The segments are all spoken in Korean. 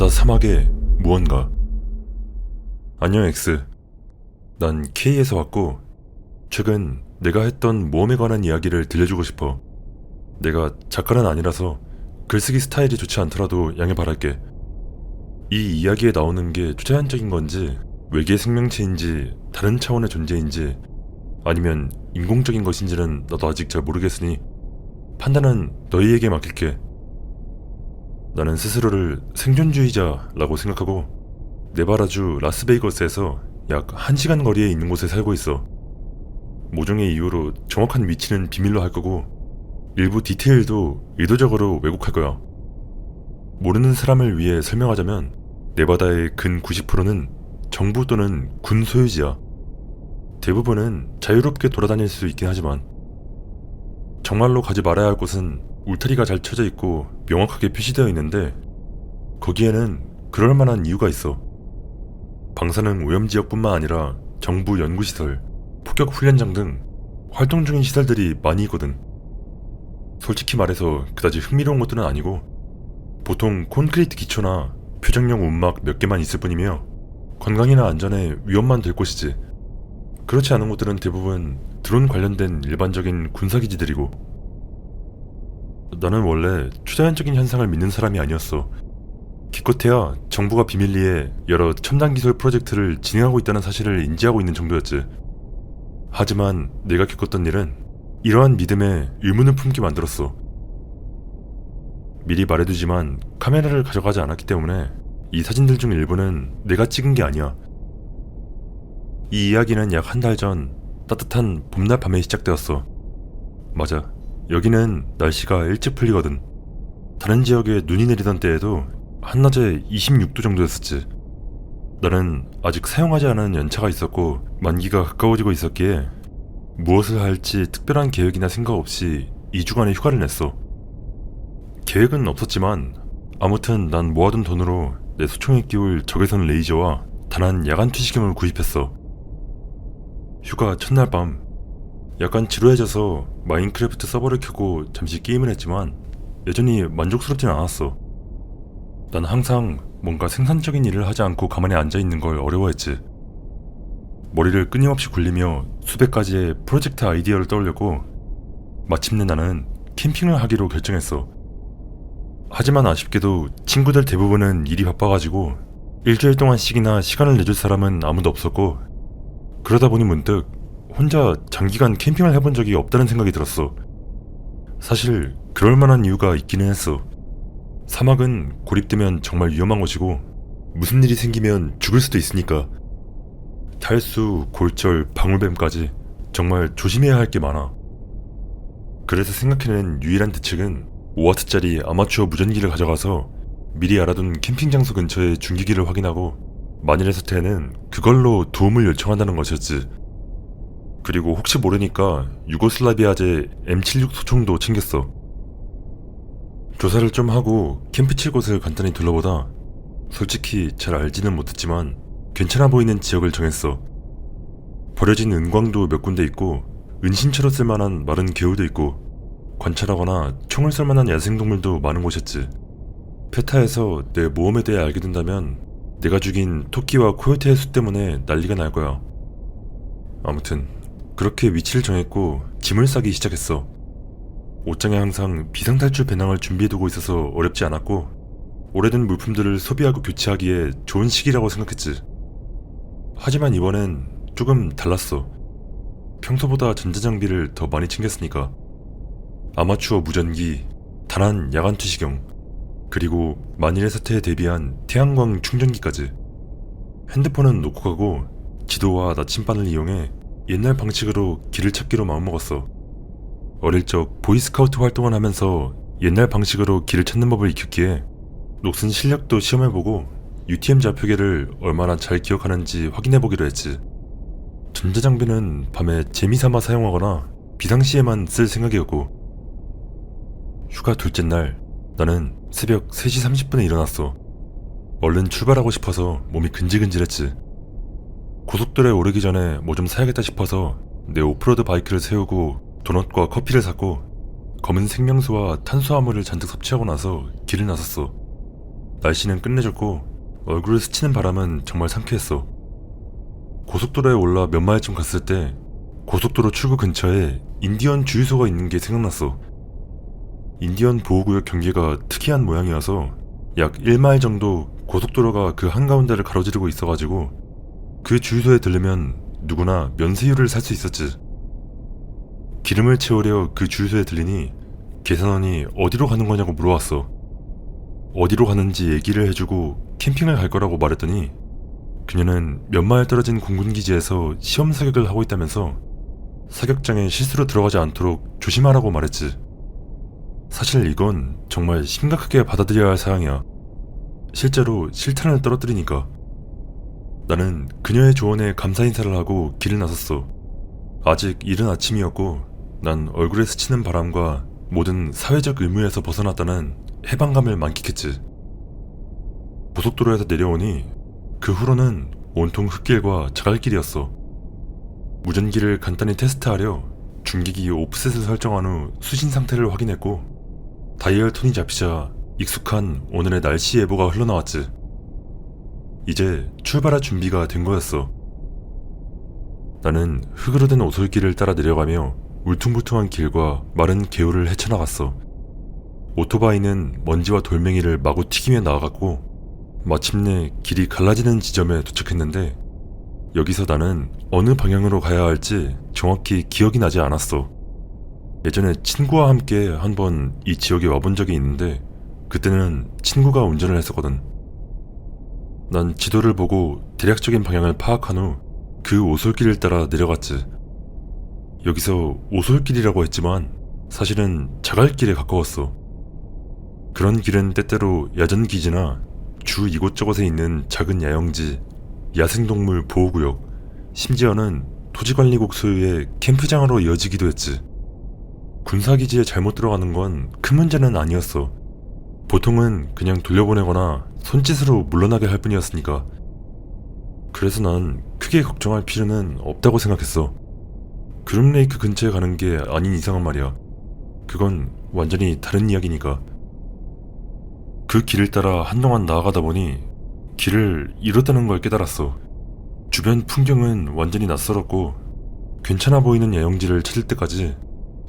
바다 사막에 무언가. 안녕 X. 난 K에서 왔고 최근 내가 했던 모험에 관한 이야기를 들려주고 싶어. 내가 작가는 아니라서 글쓰기 스타일이 좋지 않더라도 양해 바랄게. 이 이야기에 나오는 게 초자연적인 건지 외계 생명체인지 다른 차원의 존재인지 아니면 인공적인 것인지는 나도 아직 잘 모르겠으니 판단은 너희에게 맡길게. 나는 스스로를 생존주의자라고 생각하고 네바다주 라스베이거스에서 약 1시간 거리에 있는 곳에 살고 있어. 모종의 이유로 정확한 위치는 비밀로 할 거고 일부 디테일도 의도적으로 왜곡할 거야. 모르는 사람을 위해 설명하자면 네바다의 근 90%는 정부 또는 군 소유지야. 대부분은 자유롭게 돌아다닐 수 있긴 하지만 정말로 가지 말아야 할 곳은 울타리가 잘 쳐져 있고 명확하게 표시되어 있는데 거기에는 그럴 만한 이유가 있어. 방사능 오염지역뿐만 아니라 정부 연구시설, 폭격훈련장 등 활동 중인 시설들이 많이 있거든. 솔직히 말해서 그다지 흥미로운 것들은 아니고 보통 콘크리트 기초나 표적용 움막 몇 개만 있을 뿐이며 건강이나 안전에 위험만 될 곳이지. 그렇지 않은 곳들은 대부분 드론 관련된 일반적인 군사기지들이고. 나는 원래 초자연적인 현상을 믿는 사람이 아니었어. 기껏해야 정부가 비밀리에 여러 첨단 기술 프로젝트를 진행하고 있다는 사실을 인지하고 있는 정도였지. 하지만 내가 겪었던 일은 이러한 믿음에 의문을 품게 만들었어. 미리 말해두지만 카메라를 가져가지 않았기 때문에 이 사진들 중 일부는 내가 찍은 게 아니야. 이 이야기는 약 1달 전 따뜻한 봄날 밤에 시작되었어. 맞아. 여기는 날씨가 일찍 풀리거든. 다른 지역에 눈이 내리던 때에도 한낮에 26도 정도였었지. 나는 아직 사용하지 않은 연차가 있었고 만기가 가까워지고 있었기에 무엇을 할지 특별한 계획이나 생각 없이 2주간의 휴가를 냈어. 계획은 없었지만 아무튼 난 모아둔 돈으로 내 소총에 끼울 적외선 레이저와 단한 야간 투시경을 구입했어. 휴가 첫날 밤 약간 지루해져서 마인크래프트 서버를 켜고 잠시 게임을 했지만 여전히 만족스럽진 않았어. 난 항상 뭔가 생산적인 일을 하지 않고 가만히 앉아있는 걸 어려워했지. 머리를 끊임없이 굴리며 수백 가지의 프로젝트 아이디어를 떠올렸고 마침내 나는 캠핑을 하기로 결정했어. 하지만 아쉽게도 친구들 대부분은 일이 바빠가지고 일주일 동안씩이나 시간을 내줄 사람은 아무도 없었고 그러다 보니 문득 혼자 장기간 캠핑을 해본 적이 없다는 생각이 들었어. 사실 그럴 만한 이유가 있기는 했어. 사막은 고립되면 정말 위험한 곳이고 무슨 일이 생기면 죽을 수도 있으니까. 탈수, 골절, 방울뱀까지 정말 조심해야 할 게 많아. 그래서 생각해낸 유일한 대책은 5W짜리 아마추어 무전기를 가져가서 미리 알아둔 캠핑 장소 근처의 중기기를 확인하고 만일의 사태에는 그걸로 도움을 요청한다는 것이었지. 그리고 혹시 모르니까 유고슬라비아제 M76 소총도 챙겼어. 조사를 좀 하고 캠프 칠 곳을 간단히 둘러보다 솔직히 잘 알지는 못했지만 괜찮아 보이는 지역을 정했어. 버려진 은광도 몇 군데 있고 은신처로 쓸만한 마른 개울도 있고 관찰하거나 총을 쏠만한 야생동물도 많은 곳이었지. 페타에서 내 모험에 대해 알게 된다면 내가 죽인 토끼와 코요테의 수 때문에 난리가 날 거야. 아무튼 그렇게 위치를 정했고 짐을 싸기 시작했어. 옷장에 항상 비상탈출 배낭을 준비해두고 있어서 어렵지 않았고 오래된 물품들을 소비하고 교체하기에 좋은 시기라고 생각했지. 하지만 이번엔 조금 달랐어. 평소보다 전자장비를 더 많이 챙겼으니까. 아마추어 무전기, 단한 야간 투시경, 그리고 만일의 사태에 대비한 태양광 충전기까지. 핸드폰은 놓고 가고 지도와 나침반을 이용해 옛날 방식으로 길을 찾기로 마음먹었어. 어릴 적 보이스카우트 활동을 하면서 옛날 방식으로 길을 찾는 법을 익혔기에 녹슨 실력도 시험해보고 UTM 좌표계를 얼마나 잘 기억하는지 확인해보기로 했지. 전자장비는 밤에 재미삼아 사용하거나 비상시에만 쓸 생각이었고. 휴가 둘째 날 나는 새벽 3시 30분에 일어났어. 얼른 출발하고 싶어서 몸이 근질근질했지. 고속도로에 오르기 전에 뭐 좀 사야겠다 싶어서 내 오프로드 바이크를 세우고 도넛과 커피를 샀고 검은 생명수와 탄수화물을 잔뜩 섭취하고 나서 길을 나섰어. 날씨는 끝내줬고 얼굴을 스치는 바람은 정말 상쾌했어. 고속도로에 올라 몇 마일쯤 갔을 때 고속도로 출구 근처에 인디언 주유소가 있는 게 생각났어. 인디언 보호구역 경계가 특이한 모양이어서 약 1마일 정도 고속도로가 그 한가운데를 가로지르고 있어가지고 그 주유소에 들르면 누구나 면세유를 살 수 있었지. 기름을 채우려 그 주유소에 들리니 계산원이 어디로 가는 거냐고 물어왔어. 어디로 가는지 얘기를 해주고 캠핑을 갈 거라고 말했더니 그녀는 몇 마일 떨어진 공군기지에서 시험 사격을 하고 있다면서 사격장에 실수로 들어가지 않도록 조심하라고 말했지. 사실 이건 정말 심각하게 받아들여야 할 사항이야. 실제로 실탄을 떨어뜨리니까. 나는 그녀의 조언에 감사 인사를 하고 길을 나섰어. 아직 이른 아침이었고 난 얼굴에 스치는 바람과 모든 사회적 의무에서 벗어났다는 해방감을 만끽했지. 고속도로에서 내려오니 그 후로는 온통 흙길과 자갈길이었어. 무전기를 간단히 테스트하려 중계기 오프셋을 설정한 후 수신 상태를 확인했고 다이얼 톤이 잡히자 익숙한 오늘의 날씨 예보가 흘러나왔지. 이제 출발할 준비가 된 거였어. 나는 흙으로 된 오솔길을 따라 내려가며 울퉁불퉁한 길과 마른 개울을 헤쳐나갔어. 오토바이는 먼지와 돌멩이를 마구 튀기며 나아갔고 마침내 길이 갈라지는 지점에 도착했는데 여기서 나는 어느 방향으로 가야 할지 정확히 기억이 나지 않았어. 예전에 친구와 함께 한번 이 지역에 와본 적이 있는데 그때는 친구가 운전을 했었거든. 난 지도를 보고 대략적인 방향을 파악한 후 그 오솔길을 따라 내려갔지. 여기서 오솔길이라고 했지만 사실은 자갈길에 가까웠어. 그런 길은 때때로 야전기지나 주 이곳저곳에 있는 작은 야영지, 야생동물 보호구역, 심지어는 토지관리국 소유의 캠프장으로 이어지기도 했지. 군사기지에 잘못 들어가는 건 큰 문제는 아니었어. 보통은 그냥 돌려보내거나 손짓으로 물러나게 할 뿐이었으니까. 그래서 난 크게 걱정할 필요는 없다고 생각했어. 그룹레이크 근처에 가는 게 아닌 이상은 말이야. 그건 완전히 다른 이야기니까. 그 길을 따라 한동안 나아가다 보니 길을 잃었다는 걸 깨달았어. 주변 풍경은 완전히 낯설었고 괜찮아 보이는 야영지를 찾을 때까지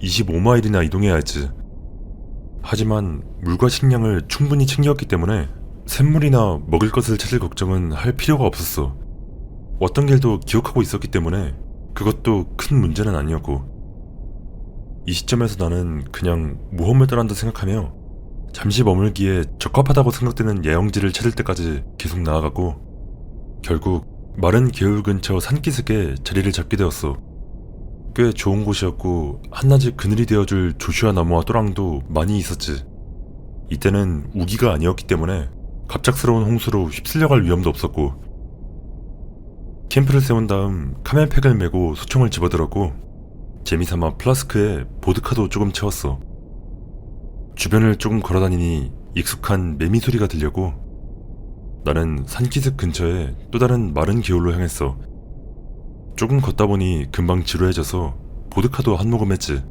25마일이나 이동해야 했지. 하지만 물과 식량을 충분히 챙겼기 때문에 샘물이나 먹을 것을 찾을 걱정은 할 필요가 없었어. 왔던 길도 기억하고 있었기 때문에 그것도 큰 문제는 아니었고 이 시점에서 나는 그냥 모험을 떠난다 생각하며 잠시 머물기에 적합하다고 생각되는 야영지를 찾을 때까지 계속 나아갔고 결국 마른 개울 근처 산기슭에 자리를 잡게 되었어. 꽤 좋은 곳이었고 한낮에 그늘이 되어줄 조슈아 나무와 또랑도 많이 있었지. 이때는 우기가 아니었기 때문에 갑작스러운 홍수로 휩쓸려갈 위험도 없었고 캠프를 세운 다음 카멜팩을 메고 소총을 집어들었고 재미삼아 플라스크에 보드카도 조금 채웠어. 주변을 조금 걸어다니니 익숙한 매미 소리가 들렸고 나는 산기슭 근처에 또 다른 마른 개울로 향했어. 조금 걷다 보니 금방 지루해져서 보드카도 한 모금 했지.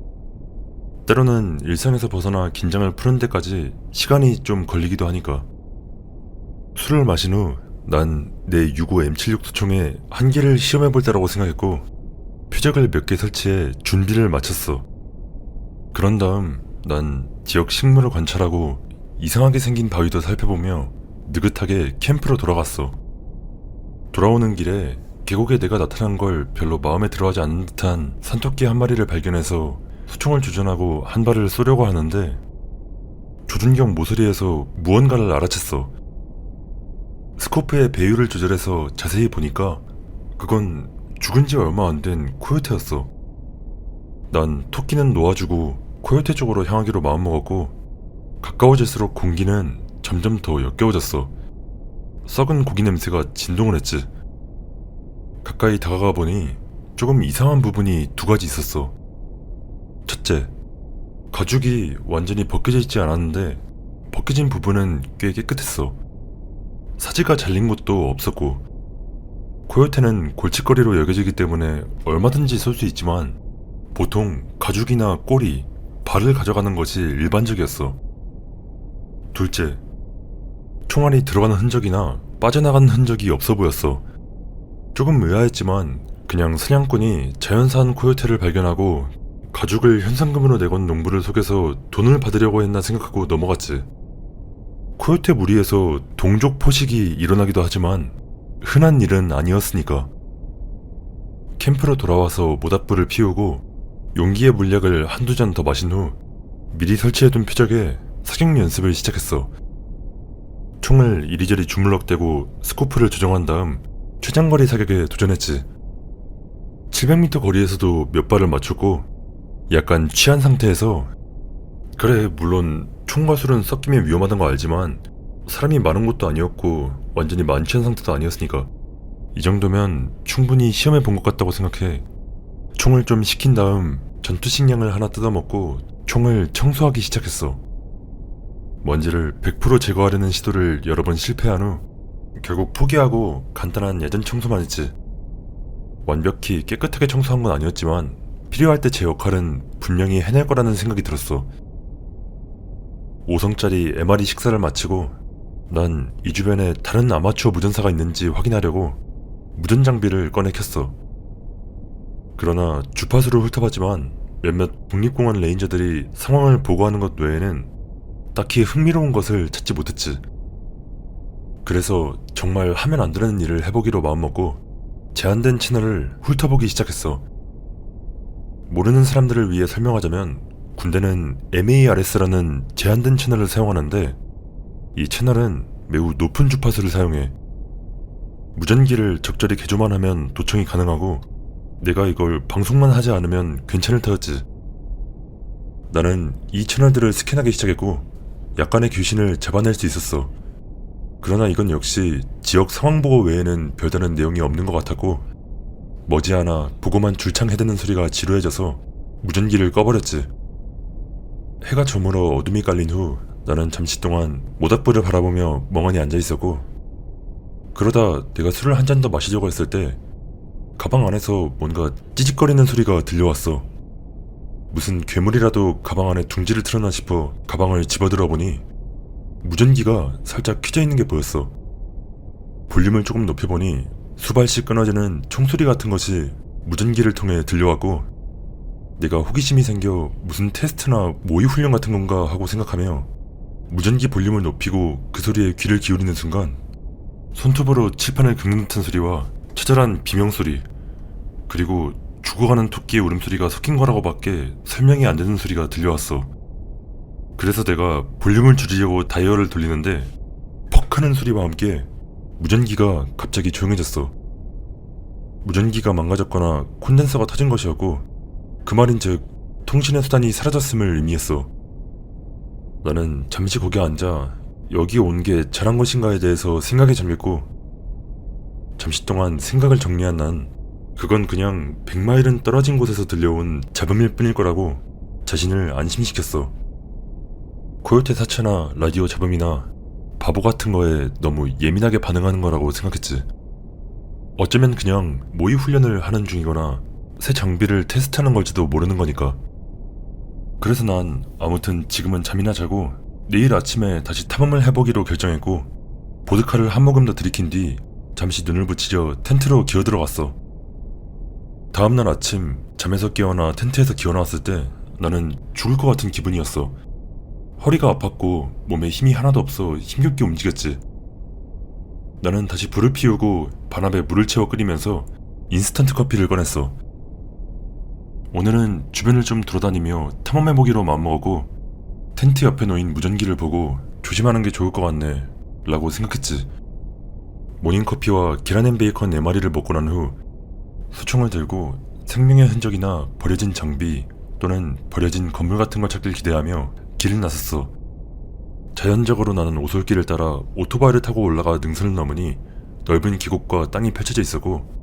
때로는 일상에서 벗어나 긴장을 푸는 데까지 시간이 좀 걸리기도 하니까. 술을 마신 후 난 내 65 M76 소총에 한기를 시험해볼 때라고 생각했고 표적을 몇 개 설치해 준비를 마쳤어. 그런 다음 난 지역 식물을 관찰하고 이상하게 생긴 바위도 살펴보며 느긋하게 캠프로 돌아갔어. 돌아오는 길에 계곡에 내가 나타난 걸 별로 마음에 들어하지 않는 듯한 산토끼 한 마리를 발견해서 소총을 조준하고 한 발을 쏘려고 하는데 조준경 모서리에서 무언가를 알아챘어. 스코프의 배율을 조절해서 자세히 보니까 그건 죽은 지 얼마 안 된 코요테였어. 난 토끼는 놓아주고 코요테 쪽으로 향하기로 마음먹었고 가까워질수록 공기는 점점 더 역겨워졌어. 썩은 고기 냄새가 진동을 했지. 가까이 다가가 보니 조금 이상한 부분이 두 가지 있었어. 첫째, 가죽이 완전히 벗겨져 있지 않았는데 벗겨진 부분은 꽤 깨끗했어. 사지가 잘린 곳도 없었고 코요테는 골칫거리로 여겨지기 때문에 얼마든지 쏠 수 있지만 보통 가죽이나 꼬리, 발을 가져가는 것이 일반적이었어. 둘째, 총알이 들어가는 흔적이나 빠져나가는 흔적이 없어 보였어. 조금 의아했지만 그냥 사냥꾼이 자연사한 코요테를 발견하고 가죽을 현상금으로 내건 농부를 속여서 돈을 받으려고 했나 생각하고 넘어갔지. 코요테 무리에서 동족 포식이 일어나기도 하지만 흔한 일은 아니었으니까. 캠프로 돌아와서 모닥불을 피우고 용기의 물약을 한두 잔 더 마신 후 미리 설치해둔 표적에 사격 연습을 시작했어. 총을 이리저리 주물럭대고 스코프를 조정한 다음 최장거리 사격에 도전했지. 700m 거리에서도 몇 발을 맞췄고 약간 취한 상태에서, 그래 물론 총과 술은 섞이면 위험하단 거 알지만 사람이 많은 것도 아니었고 완전히 만취한 상태도 아니었으니까 이 정도면 충분히 시험해 본 것 같다고 생각해. 총을 좀 식힌 다음 전투 식량을 하나 뜯어먹고 총을 청소하기 시작했어. 먼지를 100% 제거하려는 시도를 여러 번 실패한 후 결국 포기하고 간단한 야전 청소만 했지. 완벽히 깨끗하게 청소한 건 아니었지만 필요할 때 제 역할은 분명히 해낼 거라는 생각이 들었어. 5성짜리 MRE 식사를 마치고 난 이 주변에 다른 아마추어 무전사가 있는지 확인하려고 무전 장비를 꺼내 켰어. 그러나 주파수를 훑어봤지만 몇몇 국립공원 레인저들이 상황을 보고하는 것 외에는 딱히 흥미로운 것을 찾지 못했지. 그래서 정말 하면 안 되는 일을 해보기로 마음먹고 제한된 채널을 훑어보기 시작했어. 모르는 사람들을 위해 설명하자면 군대는 MARS라는 제한된 채널을 사용하는데 이 채널은 매우 높은 주파수를 사용해. 무전기를 적절히 개조만 하면 도청이 가능하고 내가 이걸 방송만 하지 않으면 괜찮을 터였지. 나는 이 채널들을 스캔하기 시작했고 약간의 귀신을 잡아낼 수 있었어. 그러나 이건 역시 지역 상황 보고 외에는 별다른 내용이 없는 것 같았고 머지않아 보고만 줄창 해대는 소리가 지루해져서 무전기를 꺼버렸지. 해가 저물어 어둠이 깔린 후 나는 잠시 동안 모닥불을 바라보며 멍하니 앉아있었고, 그러다 내가 술을 한 잔 더 마시려고 했을 때 가방 안에서 뭔가 찌직거리는 소리가 들려왔어. 무슨 괴물이라도 가방 안에 둥지를 틀었나 싶어 가방을 집어들어 보니 무전기가 살짝 켜져 있는 게 보였어. 볼륨을 조금 높여보니 수발씩 끊어지는 총소리 같은 것이 무전기를 통해 들려왔고, 내가 호기심이 생겨 무슨 테스트나 모의 훈련 같은 건가 하고 생각하며 무전기 볼륨을 높이고 그 소리에 귀를 기울이는 순간 손톱으로 칠판을 긁는 듯한 소리와 처절한 비명소리, 그리고 죽어가는 토끼의 울음소리가 섞인 거라고 밖에 설명이 안 되는 소리가 들려왔어. 그래서 내가 볼륨을 줄이려고 다이얼을 돌리는데 퍽 하는 소리와 함께 무전기가 갑자기 조용해졌어. 무전기가 망가졌거나 콘덴서가 터진 것이었고 그 말인즉 통신의 수단이 사라졌음을 의미했어. 나는 잠시 거기 앉아 여기 온 게 잘한 것인가에 대해서 생각에 잠겼고, 잠시 동안 생각을 정리한 난 그건 그냥 100마일은 떨어진 곳에서 들려온 잡음일 뿐일 거라고 자신을 안심시켰어. 코요테 사체나 라디오 잡음이나 바보 같은 거에 너무 예민하게 반응하는 거라고 생각했지. 어쩌면 그냥 모의 훈련을 하는 중이거나 새 장비를 테스트하는 걸지도 모르는 거니까. 그래서 난 아무튼 지금은 잠이나 자고 내일 아침에 다시 탐험을 해보기로 결정했고 보드카를 한 모금 더 들이킨 뒤 잠시 눈을 붙이려 텐트로 기어들어갔어. 다음날 아침 잠에서 깨어나 텐트에서 기어나왔을 때 나는 죽을 것 같은 기분이었어. 허리가 아팠고 몸에 힘이 하나도 없어 힘겹게 움직였지. 나는 다시 불을 피우고 반합에 물을 채워 끓이면서 인스턴트 커피를 꺼냈어. 오늘은 주변을 좀 돌아다니며 탐험해보기로 마음먹었고 텐트 옆에 놓인 무전기를 보고 조심하는 게 좋을 것 같네 라고 생각했지. 모닝커피와 계란 앤 베이컨 4마리를 먹고 난 후 소총을 들고 생명의 흔적이나 버려진 장비 또는 버려진 건물 같은 걸 찾길 기대하며 길을 나섰어. 자연적으로 나는 오솔길을 따라 오토바이를 타고 올라가 능선을 넘으니 넓은 계곡과 땅이 펼쳐져 있었고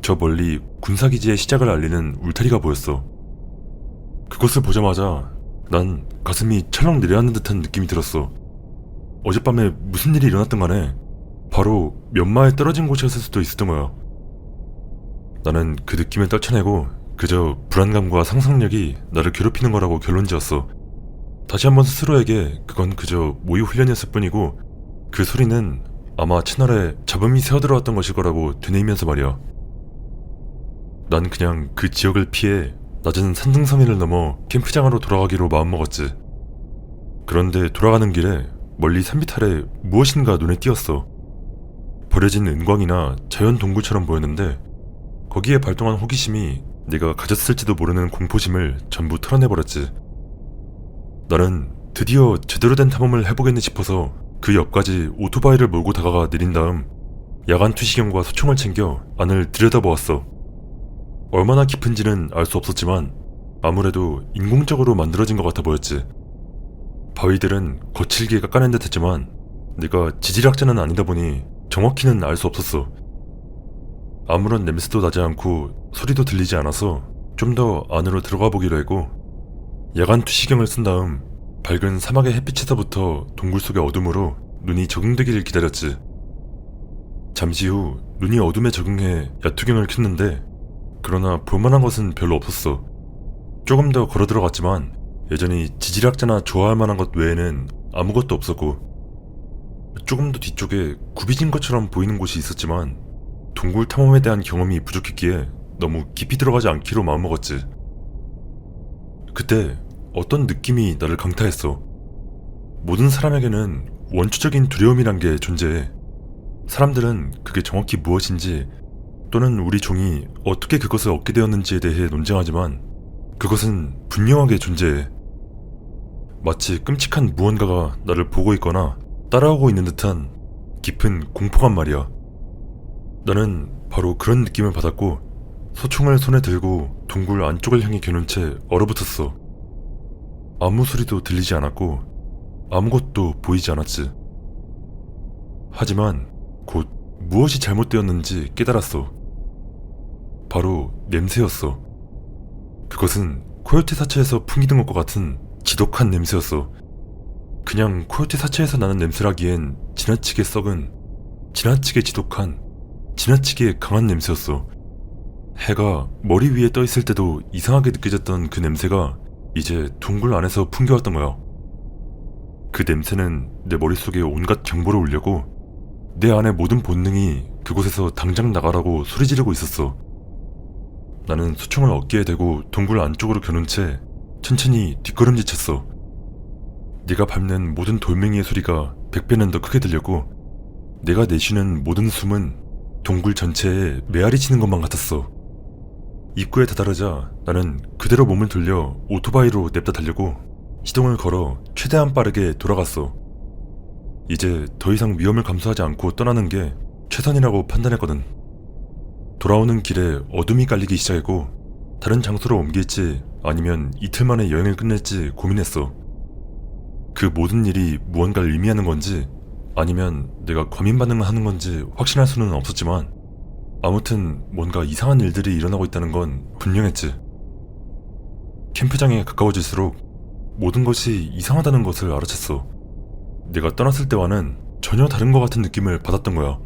저 멀리 군사기지의 시작을 알리는 울타리가 보였어. 그것을 보자마자 난 가슴이 철렁 내려앉는 듯한 느낌이 들었어. 어젯밤에 무슨 일이 일어났든 간에 바로 몇 마일 떨어진 곳이었을 수도 있었던 거야. 나는 그 느낌을 떨쳐내고 그저 불안감과 상상력이 나를 괴롭히는 거라고 결론지었어. 다시 한번 스스로에게 그건 그저 모의 훈련이었을 뿐이고 그 소리는 아마 채널에 잡음이 새어들어왔던 것일 거라고 되뇌이면서 말이야. 난 그냥 그 지역을 피해 낮은 산등성이를 넘어 캠프장으로 돌아가기로 마음먹었지. 그런데 돌아가는 길에 멀리 산빛 아래 무엇인가 눈에 띄었어. 버려진 은광이나 자연 동굴처럼 보였는데 거기에 발동한 호기심이 내가 가졌을지도 모르는 공포심을 전부 털어내버렸지. 나는 드디어 제대로 된 탐험을 해보겠네 싶어서 그 옆까지 오토바이를 몰고 다가가 내린 다음 야간 투시경과 소총을 챙겨 안을 들여다보았어. 얼마나 깊은지는 알 수 없었지만 아무래도 인공적으로 만들어진 것 같아 보였지. 바위들은 거칠게 깎아낸 듯 했지만 내가 지질학자는 아니다 보니 정확히는 알 수 없었어. 아무런 냄새도 나지 않고 소리도 들리지 않아서 좀 더 안으로 들어가 보기로 했고, 야간 투시경을 쓴 다음 밝은 사막의 햇빛에서부터 동굴 속의 어둠으로 눈이 적응되기를 기다렸지. 잠시 후 눈이 어둠에 적응해 야투경을 켰는데 그러나 볼만한 것은 별로 없었어. 조금 더 걸어 들어갔지만 여전히 지질학자나 좋아할 만한 것 외에는 아무것도 없었고, 조금 더 뒤쪽에 굽이진 것처럼 보이는 곳이 있었지만 동굴 탐험에 대한 경험이 부족했기에 너무 깊이 들어가지 않기로 마음먹었지. 그때 어떤 느낌이 나를 강타했어. 모든 사람에게는 원초적인 두려움이란 게 존재해. 사람들은 그게 정확히 무엇인지 또는 우리 종이 어떻게 그것을 얻게 되었는지에 대해 논쟁하지만 그것은 분명하게 존재해. 마치 끔찍한 무언가가 나를 보고 있거나 따라오고 있는 듯한 깊은 공포감 말이야. 나는 바로 그런 느낌을 받았고 소총을 손에 들고 동굴 안쪽을 향해 겨눈 채 얼어붙었어. 아무 소리도 들리지 않았고 아무것도 보이지 않았지. 하지만 곧 무엇이 잘못되었는지 깨달았어. 바로 냄새였어. 그것은 코요테 사체에서 풍기는 것과 같은 지독한 냄새였어. 그냥 코요테 사체에서 나는 냄새라기엔 지나치게 썩은, 지나치게 지독한, 지나치게 강한 냄새였어. 해가 머리 위에 떠 있을 때도 이상하게 느껴졌던 그 냄새가 이제 동굴 안에서 풍겨왔던 거야. 그 냄새는 내 머릿속에 온갖 경보를 울려고 내 안의 모든 본능이 그곳에서 당장 나가라고 소리 지르고 있었어. 나는 소총을 어깨에 대고 동굴 안쪽으로 겨눈 채 천천히 뒷걸음질쳤어. 네가 밟는 모든 돌멩이의 소리가 100배는 더 크게 들렸고 내가 내쉬는 모든 숨은 동굴 전체에 메아리 치는 것만 같았어. 입구에 다다르자 나는 그대로 몸을 돌려 오토바이로 냅다 달려고 시동을 걸어 최대한 빠르게 돌아갔어. 이제 더 이상 위험을 감수하지 않고 떠나는 게 최선이라고 판단했거든. 돌아오는 길에 어둠이 깔리기 시작했고 다른 장소로 옮길지 아니면 이틀 만에 여행을 끝낼지 고민했어. 그 모든 일이 무언가를 의미하는 건지 아니면 내가 과민 반응을 하는 건지 확신할 수는 없었지만 아무튼 뭔가 이상한 일들이 일어나고 있다는 건 분명했지. 캠프장에 가까워질수록 모든 것이 이상하다는 것을 알아챘어. 내가 떠났을 때와는 전혀 다른 것 같은 느낌을 받았던 거야.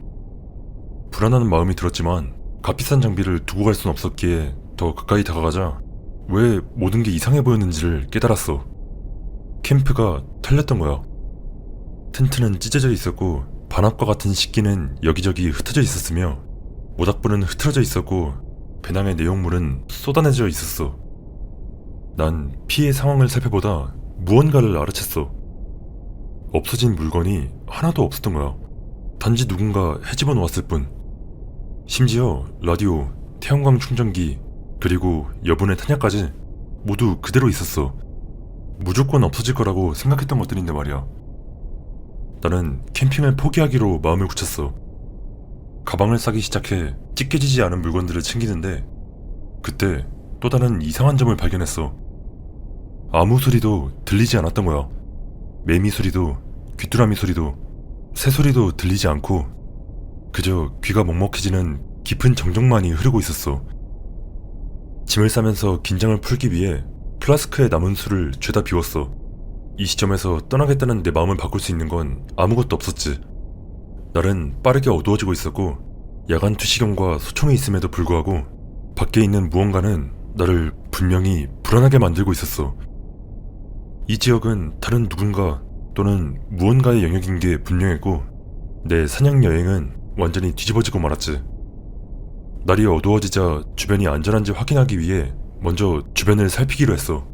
불안한 마음이 들었지만 값비싼 장비를 두고 갈 순 없었기에 더 가까이 다가가자 왜 모든 게 이상해 보였는지를 깨달았어. 캠프가 털렸던 거야. 텐트는 찢어져 있었고 반합과 같은 식기는 여기저기 흩어져 있었으며 모닥불은 흐트러져 있었고 배낭의 내용물은 쏟아내져 있었어. 난 피해 상황을 살펴보다 무언가를 알아챘어. 없어진 물건이 하나도 없었던 거야. 단지 누군가 헤집어 놓았을 뿐. 심지어 라디오, 태양광 충전기, 그리고 여분의 탄약까지 모두 그대로 있었어. 무조건 없어질 거라고 생각했던 것들인데 말이야. 나는 캠핑을 포기하기로 마음을 굳혔어. 가방을 싸기 시작해 찢겨지지 않은 물건들을 챙기는데 그때 또 다른 이상한 점을 발견했어. 아무 소리도 들리지 않았던 거야. 매미 소리도, 귀뚜라미 소리도, 새 소리도 들리지 않고 그저 귀가 먹먹해지는 깊은 정적만이 흐르고 있었어. 짐을 싸면서 긴장을 풀기 위해 플라스크에 남은 술을 죄다 비웠어. 이 시점에서 떠나겠다는 내 마음을 바꿀 수 있는 건 아무것도 없었지. 날은 빠르게 어두워지고 있었고 야간 투시경과 소총이 있음에도 불구하고 밖에 있는 무언가는 나를 분명히 불안하게 만들고 있었어. 이 지역은 다른 누군가 또는 무언가의 영역인 게 분명했고 내 사냥 여행은 완전히 뒤집어지고 말았지. 날이 어두워지자 주변이 안전한지 확인하기 위해 먼저 주변을 살피기로 했어.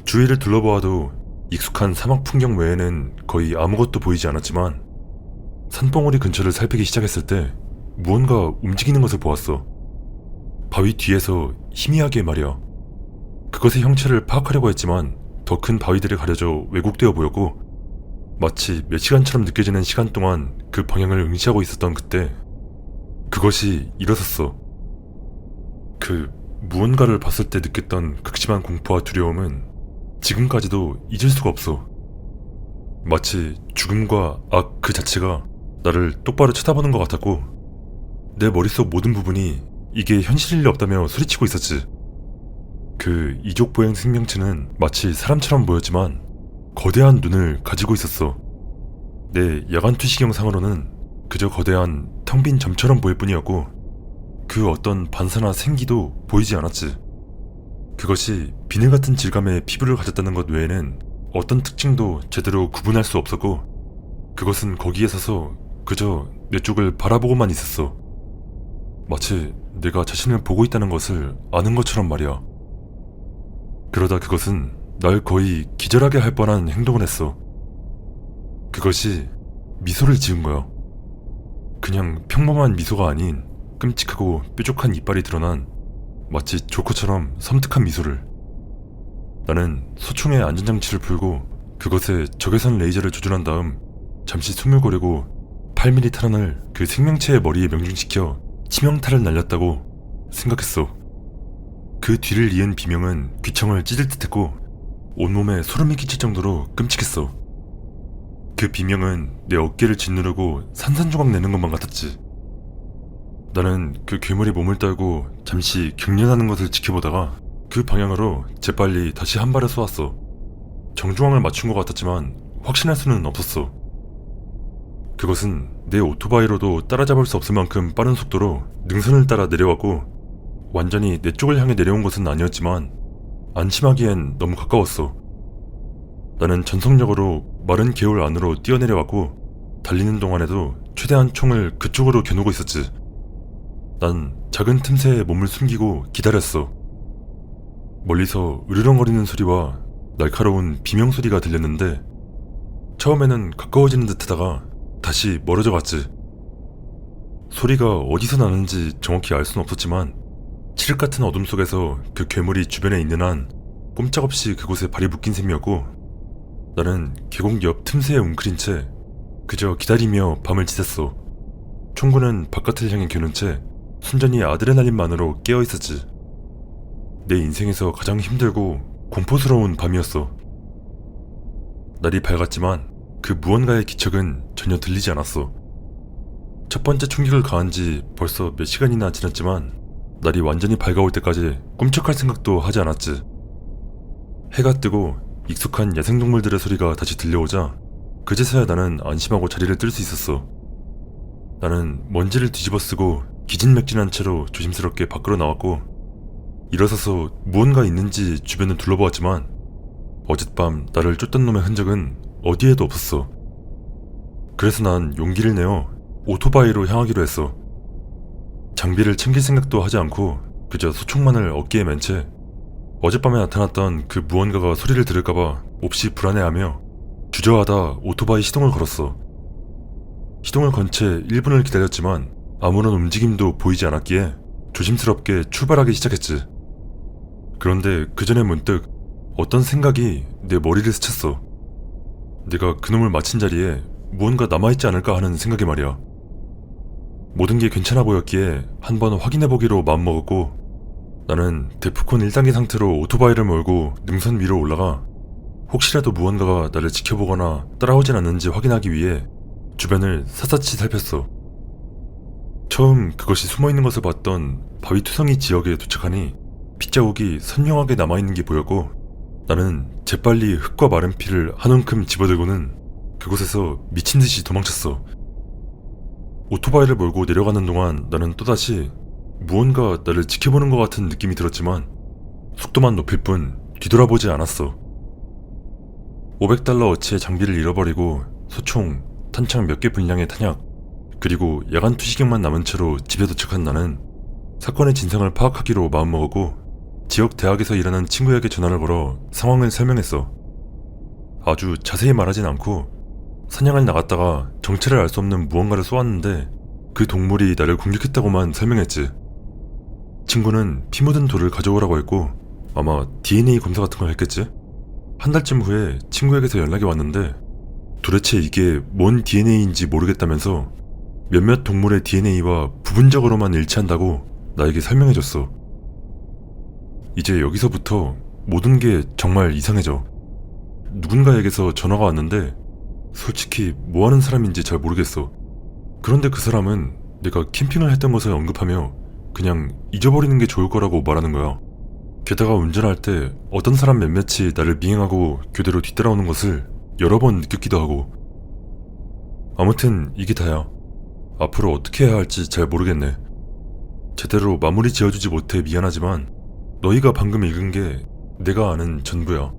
주위를 둘러보아도 익숙한 사막 풍경 외에는 거의 아무것도 보이지 않았지만 산봉우리 근처를 살피기 시작했을 때 무언가 움직이는 것을 보았어. 바위 뒤에서 희미하게 말이야. 그것의 형체를 파악하려고 했지만 더 큰 바위들이 가려져 왜곡되어 보였고 마치 몇 시간처럼 느껴지는 시간 동안 그 방향을 응시하고 있었던 그때 그것이 일어섰어. 그 무언가를 봤을 때 느꼈던 극심한 공포와 두려움은 지금까지도 잊을 수가 없어. 마치 죽음과 악 그 자체가 나를 똑바로 쳐다보는 것 같았고 내 머릿속 모든 부분이 이게 현실일 리 없다며 소리치고 있었지. 그 이족보행 생명체는 마치 사람처럼 보였지만 거대한 눈을 가지고 있었어. 내 야간 투시경상으로는 그저 거대한 텅 빈 점처럼 보일 뿐이었고 그 어떤 반사나 생기도 보이지 않았지. 그것이 비늘 같은 질감의 피부를 가졌다는 것 외에는 어떤 특징도 제대로 구분할 수 없었고 그것은 거기에 서서 그저 내 쪽을 바라보고만 있었어. 마치 내가 자신을 보고 있다는 것을 아는 것처럼 말이야. 그러다 그것은 날 거의 기절하게 할 뻔한 행동을 했어. 그것이 미소를 지은 거야. 그냥 평범한 미소가 아닌 끔찍하고 뾰족한 이빨이 드러난 마치 조커처럼 섬뜩한 미소를. 나는 소총의 안전장치를 풀고 그것에 적외선 레이저를 조준한 다음 잠시 숨을 고르고 8mm 탄환을 그 생명체의 머리에 명중시켜 치명타를 날렸다고 생각했어. 그 뒤를 이은 비명은 귀청을 찢을 듯했고 온몸에 소름이 끼칠 정도로 끔찍했어. 그 비명은 내 어깨를 짓누르고 산산조각 내는 것만 같았지. 나는 그 괴물이 몸을 떨고 잠시 경련하는 것을 지켜보다가 그 방향으로 재빨리 다시 한 발을 쏘았어. 정중앙을 맞춘 것 같았지만 확신할 수는 없었어. 그것은 내 오토바이로도 따라잡을 수 없을 만큼 빠른 속도로 능선을 따라 내려왔고 완전히 내 쪽을 향해 내려온 것은 아니었지만 안심하기엔 너무 가까웠어. 나는 전속력으로 마른 개울 안으로 뛰어내려왔고 달리는 동안에도 최대한 총을 그쪽으로 겨누고 있었지. 난 작은 틈새에 몸을 숨기고 기다렸어. 멀리서 으르렁거리는 소리와 날카로운 비명 소리가 들렸는데 처음에는 가까워지는 듯 하다가 다시 멀어져 갔지. 소리가 어디서 나는지 정확히 알 수는 없었지만 칠흑 같은 어둠 속에서 그 괴물이 주변에 있는 한 꼼짝없이 그곳에 발이 묶인 셈이었고 나는 계곡 옆 틈새에 웅크린 채 그저 기다리며 밤을 지샜어. 총구는 바깥을 향해 겨눈 채 순전히 아드레날린만으로 깨어있었지. 내 인생에서 가장 힘들고 공포스러운 밤이었어. 날이 밝았지만 그 무언가의 기척은 전혀 들리지 않았어. 첫 번째 충격을 가한 지 벌써 몇 시간이나 지났지만 날이 완전히 밝아올 때까지 꿈쩍할 생각도 하지 않았지. 해가 뜨고 익숙한 야생동물들의 소리가 다시 들려오자 그제서야 나는 안심하고 자리를 뜰 수 있었어. 나는 먼지를 뒤집어쓰고 기진맥진한 채로 조심스럽게 밖으로 나왔고 일어서서 무언가 있는지 주변을 둘러보았지만 어젯밤 나를 쫓던 놈의 흔적은 어디에도 없었어. 그래서 난 용기를 내어 오토바이로 향하기로 했어. 장비를 챙길 생각도 하지 않고 그저 소총만을 어깨에 맨 채 어젯밤에 나타났던 그 무언가가 소리를 들을까봐 몹시 불안해하며 주저하다 오토바이 시동을 걸었어. 시동을 건 채 1분을 기다렸지만 아무런 움직임도 보이지 않았기에 조심스럽게 출발하기 시작했지. 그런데 그 전에 문득 어떤 생각이 내 머리를 스쳤어. 내가 그놈을 마친 자리에 무언가 남아있지 않을까 하는 생각이 말이야. 모든 게 괜찮아 보였기에 한번 확인해보기로 마음먹었고 나는 데프콘 1단계 상태로 오토바이를 몰고 능선 위로 올라가 혹시라도 무언가가 나를 지켜보거나 따라오진 않는지 확인하기 위해 주변을 샅샅이 살폈어. 처음 그것이 숨어있는 것을 봤던 바위투성이 지역에 도착하니 핏자국이 선명하게 남아있는 게 보였고 나는 재빨리 흙과 마른 피를 한 움큼 집어들고는 그곳에서 미친듯이 도망쳤어. 오토바이를 몰고 내려가는 동안 나는 또다시 무언가 나를 지켜보는 것 같은 느낌이 들었지만 속도만 높일 뿐 뒤돌아보지 않았어. $500어치의 장비를 잃어버리고 소총, 탄창 몇 개 분량의 탄약, 그리고 야간 투시경만 남은 채로 집에 도착한 나는 사건의 진상을 파악하기로 마음먹었고 지역 대학에서 일하는 친구에게 전화를 걸어 상황을 설명했어. 아주 자세히 말하진 않고 사냥을 나갔다가 정체를 알 수 없는 무언가를 쏘았는데 그 동물이 나를 공격했다고만 설명했지. 친구는 피 묻은 돌을 가져오라고 했고 아마 DNA 검사 같은 걸 했겠지? 한 달쯤 후에 친구에게서 연락이 왔는데 도대체 이게 뭔 DNA인지 모르겠다면서 몇몇 동물의 DNA와 부분적으로만 일치한다고 나에게 설명해줬어. 이제 여기서부터 모든 게 정말 이상해져. 누군가에게서 전화가 왔는데 솔직히 뭐하는 사람인지 잘 모르겠어. 그런데 그 사람은 내가 캠핑을 했던 것을 언급하며 그냥 잊어버리는 게 좋을 거라고 말하는 거야. 게다가 운전할 때 어떤 사람 몇몇이 나를 미행하고 교대로 뒤따라오는 것을 여러 번 느꼈기도 하고. 아무튼 이게 다야. 앞으로 어떻게 해야 할지 잘 모르겠네. 제대로 마무리 지어주지 못해 미안하지만 너희가 방금 읽은 게 내가 아는 전부야.